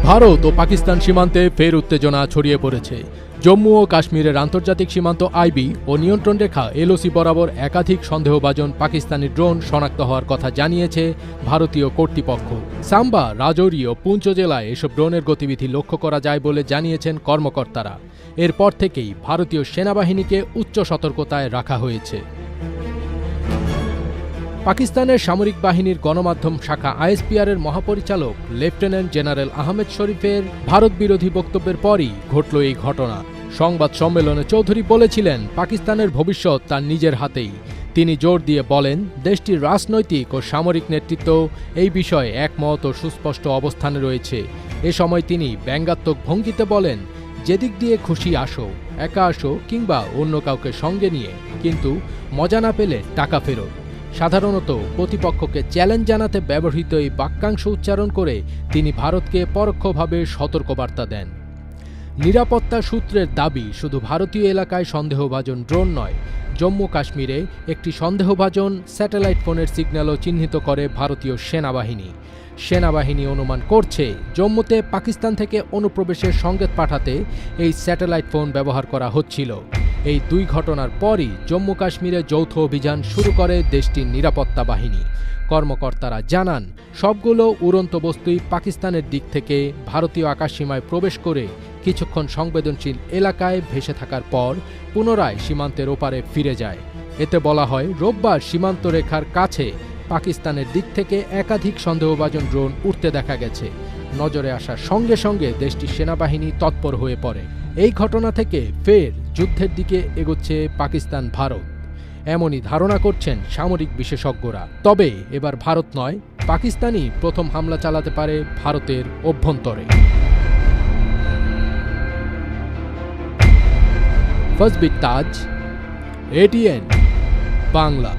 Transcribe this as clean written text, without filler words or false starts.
ভারত ও পাকিস্তান সীমান্তে ফের উত্তেজনা ছড়িয়ে পড়েছে। জম্মু ও কাশ্মীরের আন্তর্জাতিক সীমান্ত আইবি ও নিয়ন্ত্রণ রেখা এলওসি বরাবর একাধিক সন্দেহভাজন পাকিস্তানি ড্রোন শনাক্ত হওয়ার কথা জানিয়েছে ভারতীয় কর্তৃপক্ষ। সাম্বা, রাজৌরি ও পুঞ্চ জেলায় এসব ড্রোনের গতিবিধি লক্ষ্য করা যায় বলে জানিয়েছেন কর্মকর্তারা। এরপর থেকেই ভারতীয় সেনাবাহিনীকে উচ্চ সতর্কতায় রাখা হয়েছে। পাকিস্তানের সামরিক বাহিনীর গণমাধ্যম শাখা আইএসপিআরের মহাপরিচালক লেফটেন্যান্ট জেনারেল আহমেদ শরীফের ভারত বিরোধী বক্তব্যের পরই ঘটল এই ঘটনা। সংবাদ সম্মেলনে চৌধুরী বলেছিলেন, পাকিস্তানের ভবিষ্যৎ তার নিজের হাতেই। তিনি জোর দিয়ে বলেন, দেশটির রাজনৈতিক ও সামরিক নেতৃত্ব এই বিষয়ে একমত ও সুস্পষ্ট অবস্থানে রয়েছে। এ সময় তিনি ব্যঙ্গাত্মক ভঙ্গিতে বলেন, যেদিক দিয়ে খুশি আসো, একা আসো কিংবা অন্য কাউকে সঙ্গে নিয়ে, কিন্তু মজা না পেলে টাকা ফেরত। সাধারণত প্রতিপক্ষকে চ্যালেঞ্জ জানাতে ব্যবহৃত এই বাক্যাংশ উচ্চারণ করে তিনি ভারতকে পরোক্ষভাবে সতর্কবার্তা দেন। নিরাপত্তা সূত্রের দাবি, শুধু ভারতীয় এলাকায় সন্দেহভাজন ড্রোন নয়, জম্মু কাশ্মীরে একটি সন্দেহভাজন স্যাটেলাইট ফোনের সিগন্যালও চিহ্নিত করে ভারতীয় সেনাবাহিনী। সেনাবাহিনী অনুমান করছে, জম্মুতে পাকিস্তান থেকে অনুপ্রবেশের সংকেত পাঠাতে এই স্যাটেলাইট ফোন ব্যবহার করা হচ্ছিল। এই দুই ঘটনার পরই জম্মু কাশ্মীরে যৌথ অভিযান শুরু করে দেশটির নিরাপত্তা বাহিনী। কর্মকর্তারা জানান, সবগুলো উড়ন্ত বস্তুই পাকিস্তানের দিক থেকে ভারতীয় আকাশসীমায় প্রবেশ করে কিছুক্ষণ সংবেদনশীল এলাকায় ভেসে থাকার পর পুনরায় সীমান্তের ওপারে ফিরে যায়। এতে বলা হয়, রোববার সীমান্ত রেখার কাছে পাকিস্তানের দিক থেকে একাধিক সন্দেহভাজন ড্রোন উঠতে দেখা গেছে। নজরে আসার সঙ্গে সঙ্গে দেশটির সেনাবাহিনী তৎপর হয়ে পড়ে। এই ঘটনা থেকে ফের যুদ্ধের দিকে এগোচ্ছে পাকিস্তান ভারত, এমনই ধারণা করছেন সামরিক বিশেষজ্ঞরা। তবে এবার ভারত নয়, পাকিস্তানই প্রথম হামলা চালাতে পারে ভারতের অভ্যন্তরে। ফজবির তাজ, এটিএন বাংলা।